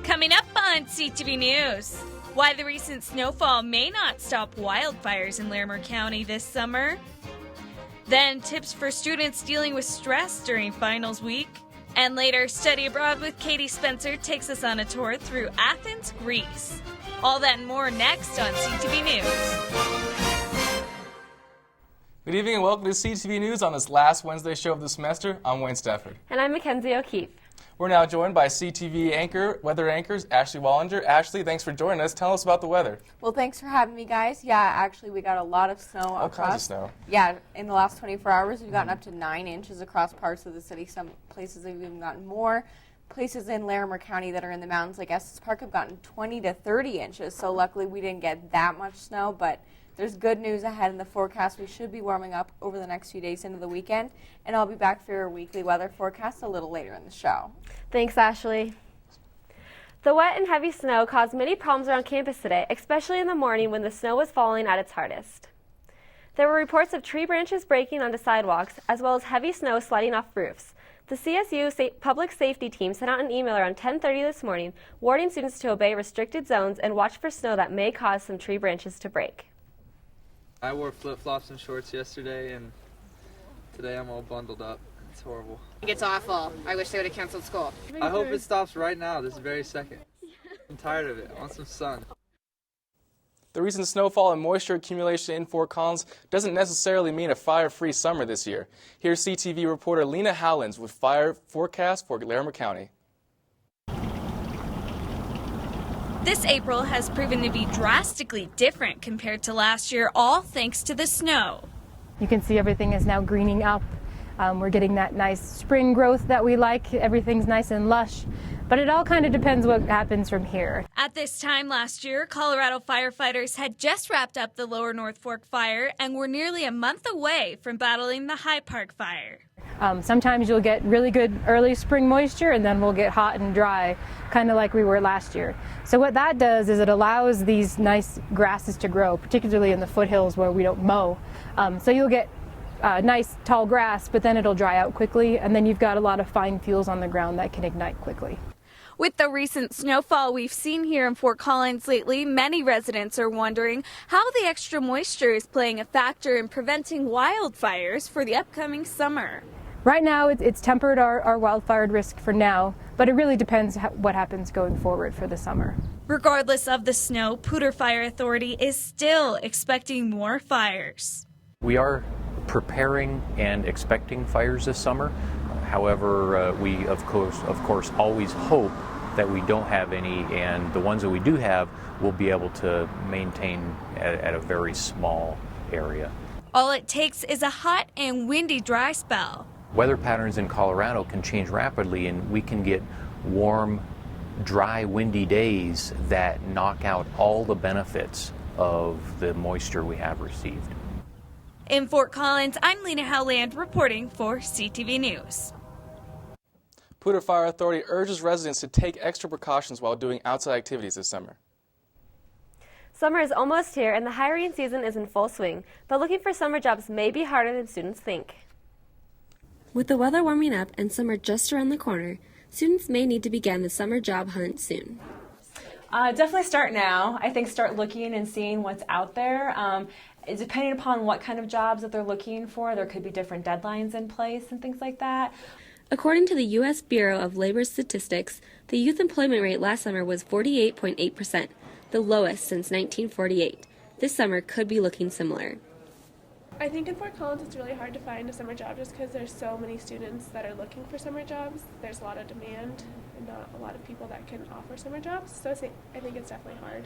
Coming up on CTV News, why the recent snowfall may not stop wildfires in Larimer County this summer. Then tips for students dealing with stress during finals week. And later, Study Abroad with Katie Spencer takes us on a tour through Athens, Greece. All that and more next on CTV News. Good evening and welcome to CTV News on this last Wednesday show of the semester. I'm Wayne Stafford. And I'm Mackenzie O'Keefe. We're now joined by CTV weather anchors, Ashley Wallinger. Ashley, thanks for joining us. Tell us about the weather. Well, thanks for having me, guys. Yeah, actually, we got a lot of snow All kinds of snow. Yeah, in the last 24 hours, we've gotten up to 9 inches across parts of the city. Some places have even gotten more. Places in Larimer County that are in the mountains, like Estes Park, have gotten 20 to 30 inches. So luckily, we didn't get that much snow, but there's good news ahead in the forecast. We should be warming up over the next few days into the weekend, and I'll be back for your weekly weather forecast a little later in the show. Thanks, Ashley. The wet and heavy snow caused many problems around campus today, especially in the morning when the snow was falling at its hardest. There were reports of tree branches breaking onto sidewalks, as well as heavy snow sliding off roofs. The CSU public safety team sent out an email around 10:30 this morning, warning students to obey restricted zones and watch for snow that may cause some tree branches to break. I wore flip-flops and shorts yesterday, and today I'm all bundled up. It's horrible. It's awful. I wish they would have canceled school. I hope it stops right now, this very second. I'm tired of it. I want some sun. The recent snowfall and moisture accumulation in Fort Collins doesn't necessarily mean a fire-free summer this year. Here's CTV reporter Lena Howlands with fire forecast for Larimer County. This April has proven to be drastically different compared to last year, all thanks to the snow. You can see everything is now greening up. We're getting that nice spring growth that we like. Everything's nice and lush, but it all kind of depends what happens from here. At this time last year, Colorado firefighters had just wrapped up the Lower North Fork fire and were nearly a month away from battling the High Park fire. Sometimes you'll get really good early spring moisture, and then we'll get hot and dry, kind of like we were last year. So what that does is it allows these nice grasses to grow, particularly in the foothills where we don't mow. So you'll get nice tall grass, but then it'll dry out quickly, and then you've got a lot of fine fuels on the ground that can ignite quickly. With the recent snowfall we've seen here in Fort Collins lately, many residents are wondering how the extra moisture is playing a factor in preventing wildfires for the upcoming summer. Right now, it's tempered our wildfire risk for now, but it really depends what happens going forward for the summer. Regardless of the snow, Poudre Fire Authority is still expecting more fires. We are preparing and expecting fires this summer. However, we of course always hope that we don't have any, and the ones that we do have will be able to maintain at a very small area. All it takes is a hot and windy dry spell. Weather patterns in Colorado can change rapidly, and we can get warm, dry, windy days that knock out all the benefits of the moisture we have received. In Fort Collins, I'm Lena Howland reporting for CTV News. Poudre Fire Authority urges residents to take extra precautions while doing outside activities this summer. Summer is almost here and the hiring season is in full swing, but looking for summer jobs may be harder than students think. With the weather warming up and summer just around the corner, students may need to begin the summer job hunt soon. Definitely start now. I think start looking and seeing what's out there. Depending upon what kind of jobs that they're looking for, there could be different deadlines in place and things like that. According to the U.S. Bureau of Labor Statistics, the youth employment rate last summer was 48.8%, the lowest since 1948. This summer could be looking similar. I think in Fort Collins it's really hard to find a summer job just because there's so many students that are looking for summer jobs. There's a lot of demand and not a lot of people that can offer summer jobs, so I think it's definitely hard.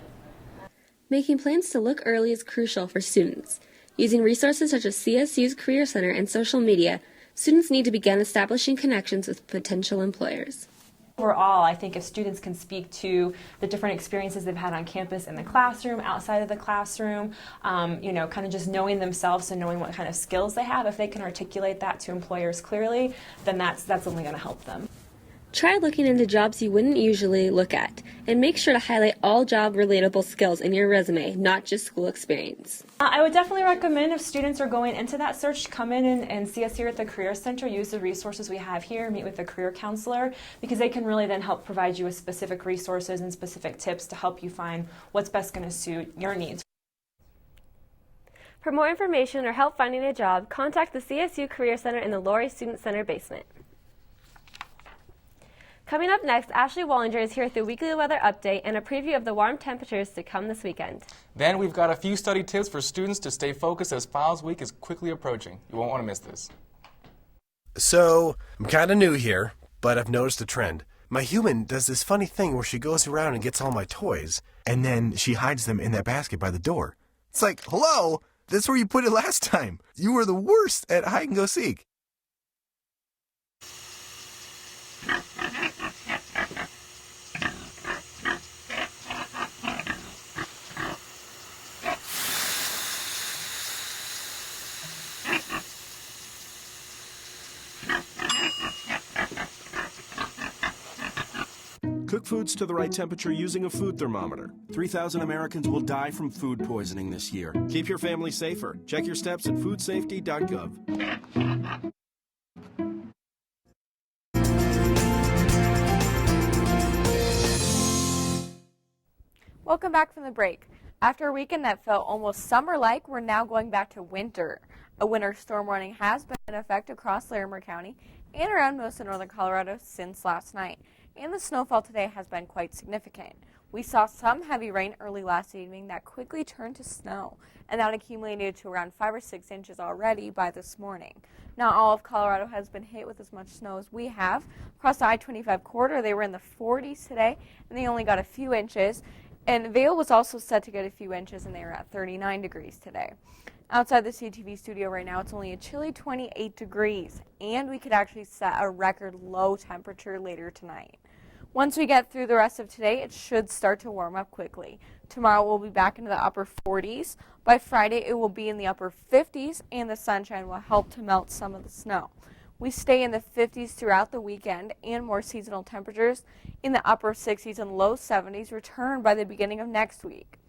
Making plans to look early is crucial for students. Using resources such as CSU's Career Center and social media, students need to begin establishing connections with potential employers. Overall, I think if students can speak to the different experiences they've had on campus in the classroom, outside of the classroom, kind of just knowing themselves and knowing what kind of skills they have, if they can articulate that to employers clearly, then that's only going to help them. Try looking into jobs you wouldn't usually look at, and make sure to highlight all job-relatable skills in your resume, not just school experience. I would definitely recommend if students are going into that search, come in and see us here at the Career Center, use the resources we have here, meet with the career counselor, because they can really then help provide you with specific resources and specific tips to help you find what's best going to suit your needs. For more information or help finding a job, contact the CSU Career Center in the Laurie Student Center basement. Coming up next, Ashley Wallinger is here with the weekly weather update and a preview of the warm temperatures to come this weekend. Then we've got a few study tips for students to stay focused as finals week is quickly approaching. You won't want to miss this. So, I'm kind of new here, but I've noticed a trend. My human does this funny thing where she goes around and gets all my toys, and then she hides them in that basket by the door. It's like, hello, that's where you put it last time. You were the worst at hide and go seek. Cook foods to the right temperature using a food thermometer. 3,000 Americans will die from food poisoning this year. Keep your family safer. Check your steps at foodsafety.gov. Welcome back from the break. After a weekend that felt almost summer-like, we're now going back to winter. A winter storm warning has been in effect across Larimer County and around most of northern Colorado since last night, and the snowfall today has been quite significant. We saw some heavy rain early last evening that quickly turned to snow, and that accumulated to around 5 or 6 inches already by this morning. Not all of Colorado has been hit with as much snow as we have. Across the I-25 corridor, they were in the 40s today, and they only got a few inches. And Vail was also set to get a few inches, and they were at 39 degrees today. Outside the CTV studio right now, it's only a chilly 28 degrees, and we could actually set a record low temperature later tonight. Once we get through the rest of today, it should start to warm up quickly. Tomorrow we'll be back into the upper 40s. By Friday, it will be in the upper 50s, and the sunshine will help to melt some of the snow. We stay in the 50s throughout the weekend, and more seasonal temperatures in the upper 60s and low 70s return by the beginning of next week.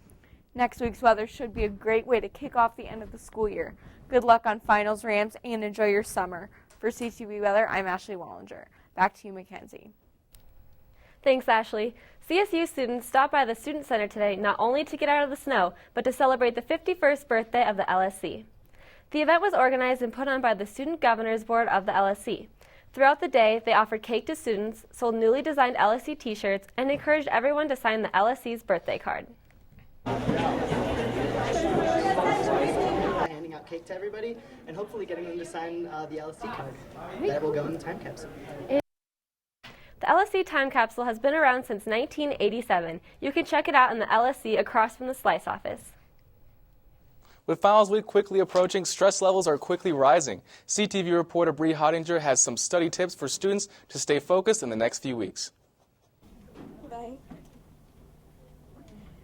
Next week's weather should be a great way to kick off the end of the school year. Good luck on finals, Rams, and enjoy your summer. For CTV Weather, I'm Ashley Wallinger. Back to you, Mackenzie. Thanks, Ashley. CSU students stopped by the Student Center today not only to get out of the snow, but to celebrate the 51st birthday of the LSC. The event was organized and put on by the Student Governors Board of the LSC. Throughout the day, they offered cake to students, sold newly designed LSC t-shirts, and encouraged everyone to sign the LSC's birthday card. Handing out cake to everybody and hopefully getting them to sign the LSC card that will go in the time capsule. The LSC time capsule has been around since 1987. You can check it out in the LSC across from the Slice office. With finals week quickly approaching, stress levels are quickly rising. CTV reporter Bree Hottinger has some study tips for students to stay focused in the next few weeks.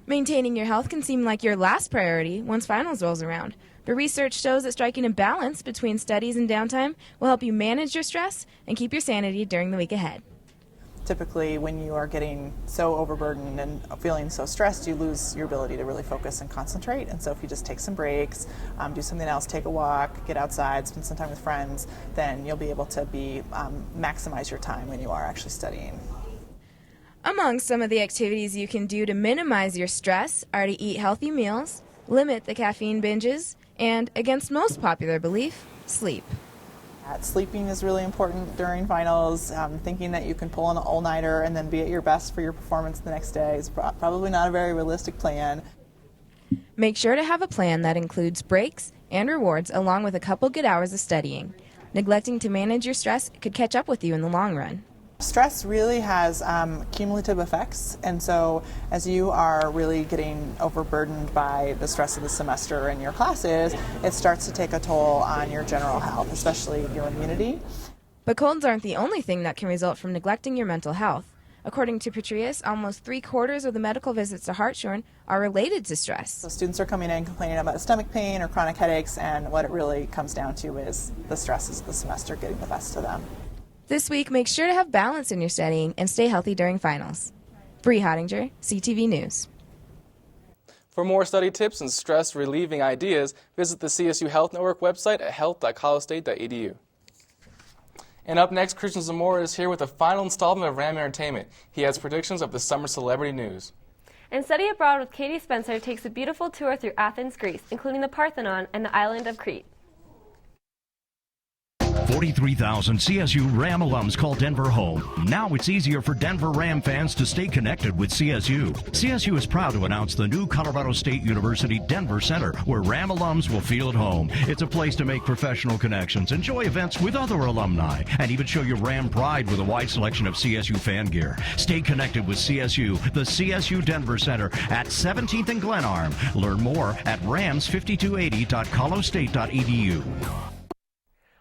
Maintaining your health can seem like your last priority once finals rolls around. But research shows that striking a balance between studies and downtime will help you manage your stress and keep your sanity during the week ahead. Typically, when you are getting so overburdened and feeling so stressed, you lose your ability to really focus and concentrate. And so if you just take some breaks, do something else, take a walk, get outside, spend some time with friends, then you'll be able to maximize your time when you are actually studying. Among some of the activities you can do to minimize your stress are to eat healthy meals, limit the caffeine binges, and, against most popular belief, sleep. Sleeping is really important during finals. Thinking that you can pull an all-nighter and then be at your best for your performance the next day is probably not a very realistic plan. Make sure to have a plan that includes breaks and rewards along with a couple good hours of studying. Neglecting to manage your stress could catch up with you in the long run. Stress really has cumulative effects, and so as you are really getting overburdened by the stress of the semester and your classes, it starts to take a toll on your general health, especially your immunity. But colds aren't the only thing that can result from neglecting your mental health. According to Petrius, almost 3/4 of the medical visits to Hartshorn are related to stress. So students are coming in complaining about stomach pain or chronic headaches, and what it really comes down to is the stresses of the semester getting the best of them. This week, make sure to have balance in your studying and stay healthy during finals. Bree Hottinger, CTV News. For more study tips and stress-relieving ideas, visit the CSU Health Network website at health.colostate.edu. And up next, Christian Zamora is here with the final installment of Ram Entertainment. He has predictions of the summer celebrity news. And Study Abroad with Katie Spencer takes a beautiful tour through Athens, Greece, including the Parthenon and the island of Crete. 43,000 CSU Ram alums call Denver home. Now it's easier for Denver Ram fans to stay connected with CSU. CSU is proud to announce the new Colorado State University Denver Center, where Ram alums will feel at home. It's a place to make professional connections, enjoy events with other alumni, and even show your Ram pride with a wide selection of CSU fan gear. Stay connected with CSU, the CSU Denver Center at 17th and Glenarm. Learn more at rams5280.colostate.edu.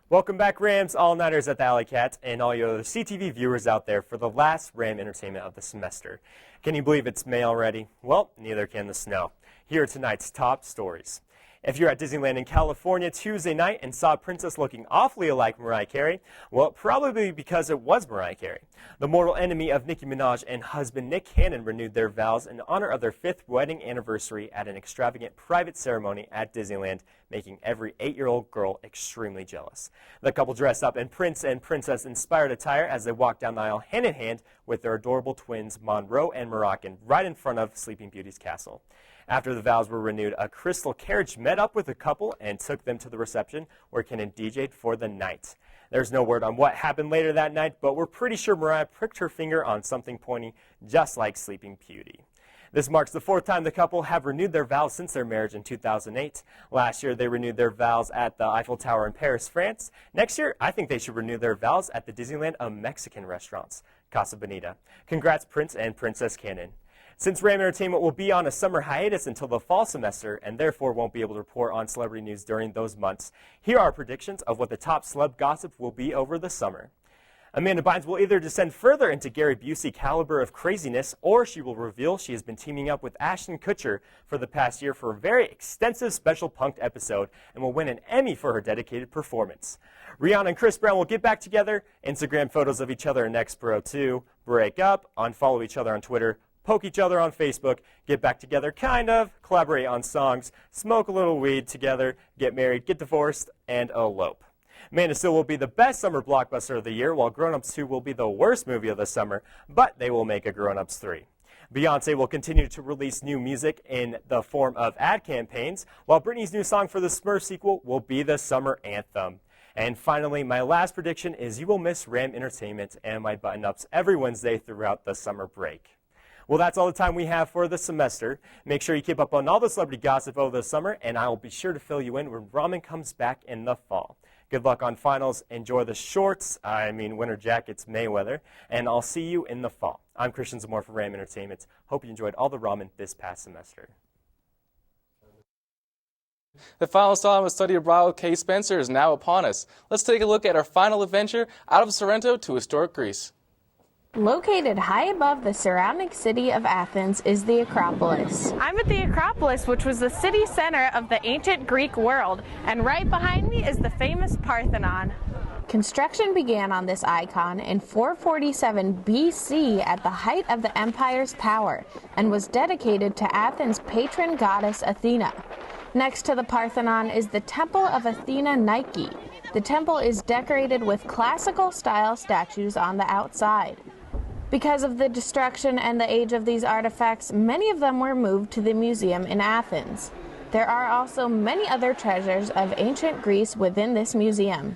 Welcome back, Rams All-Nighters at the Alley Cats, and all you other CTV viewers out there for the last Ram Entertainment of the semester. Can you believe it's May already? Well, neither can the snow. Here are tonight's top stories. If you're at Disneyland in California Tuesday night and saw a princess looking awfully alike Mariah Carey, well, probably because it was Mariah Carey. The mortal enemy of Nicki Minaj and husband Nick Cannon renewed their vows in honor of their 5th wedding anniversary at an extravagant private ceremony at Disneyland, making every 8-year-old girl extremely jealous. The couple dressed up in prince and princess-inspired attire as they walked down the aisle hand in hand with their adorable twins Monroe and Moroccan right in front of Sleeping Beauty's castle. After the vows were renewed, a crystal carriage met up with the couple and took them to the reception where Cannon DJ'd for the night. There's no word on what happened later that night, but we're pretty sure Mariah pricked her finger on something pointy, just like Sleeping Beauty. This marks the 4th time the couple have renewed their vows since their marriage in 2008. Last year, they renewed their vows at the Eiffel Tower in Paris, France. Next year, I think they should renew their vows at the Disneyland of Mexican restaurants, Casa Bonita. Congrats, Prince and Princess Cannon. Since Ram Entertainment will be on a summer hiatus until the fall semester and therefore won't be able to report on celebrity news during those months, here are predictions of what the top celeb gossip will be over the summer. Amanda Bynes will either descend further into Gary Busey caliber of craziness, or she will reveal she has been teaming up with Ashton Kutcher for the past year for a very extensive special Punk'd episode and will win an Emmy for her dedicated performance. Rihanna and Chris Brown will get back together, Instagram photos of each other in Nextboro 2, break up, unfollow each other on Twitter, poke each other on Facebook, get back together kind of, collaborate on songs, smoke a little weed together, get married, get divorced, and elope. Man of Steel will be the best summer blockbuster of the year, while Grown Ups 2 will be the worst movie of the summer, but they will make a Grown Ups 3. Beyoncé will continue to release new music in the form of ad campaigns, while Britney's new song for the Smurfs sequel will be the summer anthem. And finally, my last prediction is you will miss Ram Entertainment and my button-ups every Wednesday throughout the summer break. Well, that's all the time we have for the semester. Make sure you keep up on all the celebrity gossip over the summer, and I will be sure to fill you in when ramen comes back in the fall. Good luck on finals. Enjoy the shorts, winter jackets, Mayweather, and I'll see you in the fall. I'm Christian Zamora for Ram Entertainment. Hope you enjoyed all the ramen this past semester. The final installment of Study Abroad with Kay Spencer is now upon us. Let's take a look at our final adventure out of Sorrento to historic Greece. Located high above the surrounding city of Athens is the Acropolis. I'm at the Acropolis, which was the city center of the ancient Greek world, and right behind me is the famous Parthenon. Construction began on this icon in 447 BC at the height of the empire's power and was dedicated to Athens' patron goddess Athena. Next to the Parthenon is the Temple of Athena Nike. The temple is decorated with classical-style statues on the outside. Because of the destruction and the age of these artifacts, many of them were moved to the museum in Athens. There are also many other treasures of ancient Greece within this museum.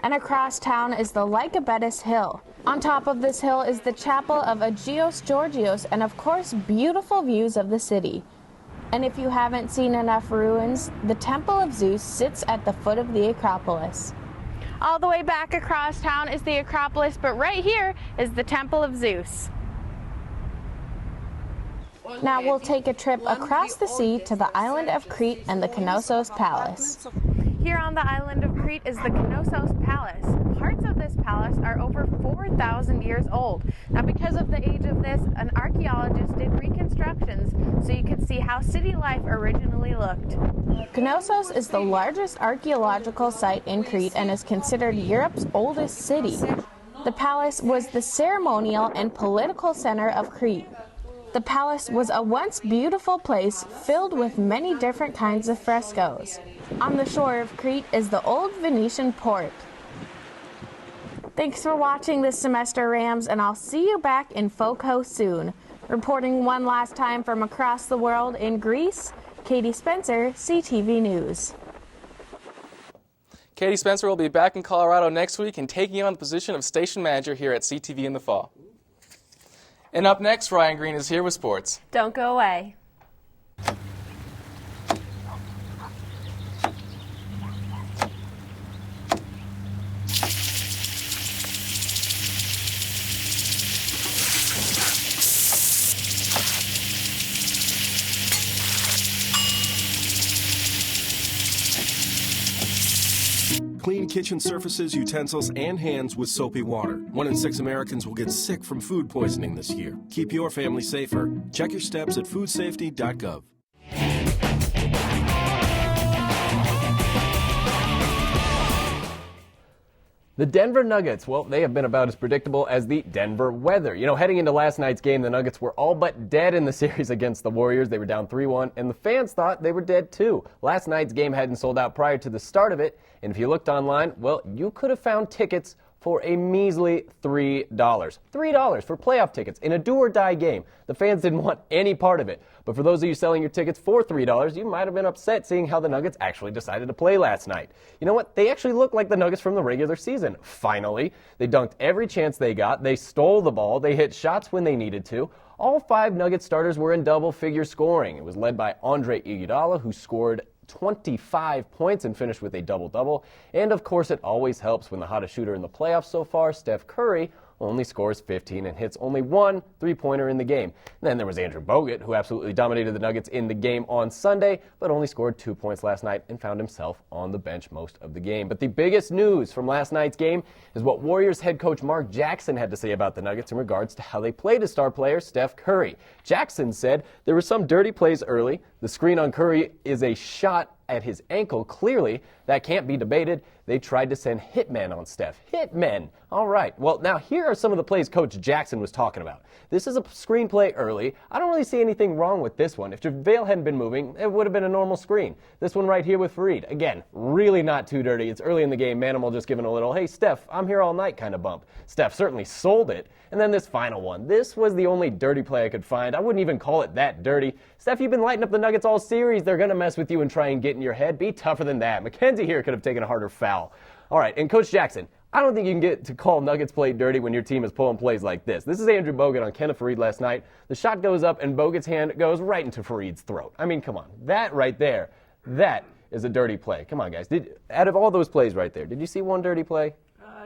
And across town is the Lycabettus Hill. On top of this hill is the chapel of Agios Georgios and, of course, beautiful views of the city. And if you haven't seen enough ruins, the Temple of Zeus sits at the foot of the Acropolis. All the way back across town is the Acropolis, but right here is the Temple of Zeus. Now we'll take a trip across the sea to the island of Crete and the Knossos Palace. Here on the island of Crete is the Knossos Palace. Parts of this palace are over 4,000 years old. Now, because of the age of this, an archaeologist did reconstructions so you could see how city life originally looked. Knossos is the largest archaeological site in Crete and is considered Europe's oldest city. The palace was the ceremonial and political center of Crete. The palace was a once beautiful place filled with many different kinds of frescoes. On the shore of Crete is the old Venetian port. Thanks for watching this semester, Rams, and I'll see you back in Foco soon. Reporting one last time from across the world in Greece, Katie Spencer, CTV News. Katie Spencer will be back in Colorado next week and taking on the position of station manager here at CTV in the fall. And up next, Ryan Green is here with sports. Don't go away. Clean kitchen surfaces, utensils, and hands with soapy water. 1 in 6 Americans will get sick from food poisoning this year. Keep your family safer. Check your steps at foodsafety.gov. The Denver Nuggets, well, they have been about as predictable as the Denver weather. You know, heading into last night's game, the Nuggets were all but dead in the series against the Warriors. They were down 3-1, and the fans thought they were dead too. Last night's game hadn't sold out prior to the start of it, and if you looked online, well, you could have found tickets for a measly $3. $3 for playoff tickets in a do-or-die game. The fans didn't want any part of it. But for those of you selling your tickets for $3, you might have been upset seeing how the Nuggets actually decided to play last night. You know what? They actually look like the Nuggets from the regular season. Finally, they dunked every chance they got. They stole the ball. They hit shots when they needed to. All 5 Nuggets starters were in double-figure scoring. It was led by Andre Iguodala, who scored 25 points and finished with a double-double. And of course, it always helps when the hottest shooter in the playoffs so far, Steph Curry, only scores 15 and hits only 1 3-pointer in the game. And then there was Andrew Bogut, who absolutely dominated the Nuggets in the game on Sunday, but only scored 2 points last night and found himself on the bench most of the game. But the biggest news from last night's game is what Warriors head coach Mark Jackson had to say about the Nuggets in regards to how they played his star player, Steph Curry. Jackson said there were some dirty plays early. The screen on Curry is a shot at his ankle. Clearly, that can't be debated. They tried to send hitmen on Steph. Hitmen! All right. Well, now here are some of the plays Coach Jackson was talking about. This is a screenplay early. I don't really see anything wrong with this one. If JaVale hadn't been moving, it would have been a normal screen. This one right here with Fareed. Again, really not too dirty. It's early in the game. Manimal just giving a little, hey, Steph, I'm here all night kind of bump. Steph certainly sold it. And then this final one. This was the only dirty play I could find. I wouldn't even call it that dirty. Steph, you've been lighting up the Nuggets all series. They're going to mess with you and try and get in your head. Be tougher than that. McKenzie here could have taken a harder foul. All right, and Coach Jackson, I don't think you can get to call Nuggets play dirty when your team is pulling plays like this. This is Andrew Bogut on Kenneth Fareed last night. The shot goes up and Bogut's hand goes right into Fareed's throat. I mean, come on. That right there, that is a dirty play. Come on, guys. Out of all those plays right there, did you see one dirty play?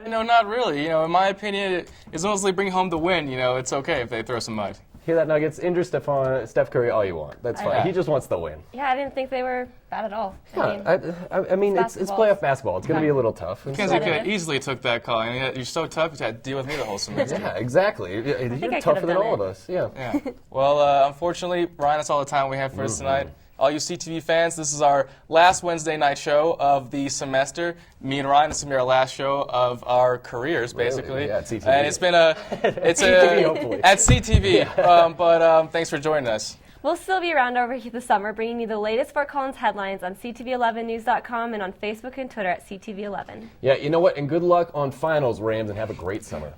No, not really. In my opinion, it's mostly bring home the win. It's okay if they throw some mud. Hear that, Nuggets? Injure Steph Curry all you want. That's fine. He just wants the win. Yeah, I didn't think they were bad at all. I mean, it's playoff basketball. It's going to be a little tough. Mackenzie could easily took that call. You're so tough, you had to deal with me the whole semester. Yeah, exactly. You're tougher than all of us. Yeah. Well, unfortunately, Brian, that's all the time we have for us tonight. All you CTV fans, this is our last Wednesday night show of the semester. Me and Ryan, this is going to be our last show of our careers, basically. Really? Yeah, at CTV. And it's CTV, hopefully. At CTV. Yeah. But thanks for joining us. We'll still be around over the summer, bringing you the latest Fort Collins headlines on CTV11news.com and on Facebook and Twitter at CTV11. Yeah, you know what? And good luck on finals, Rams, and have a great summer.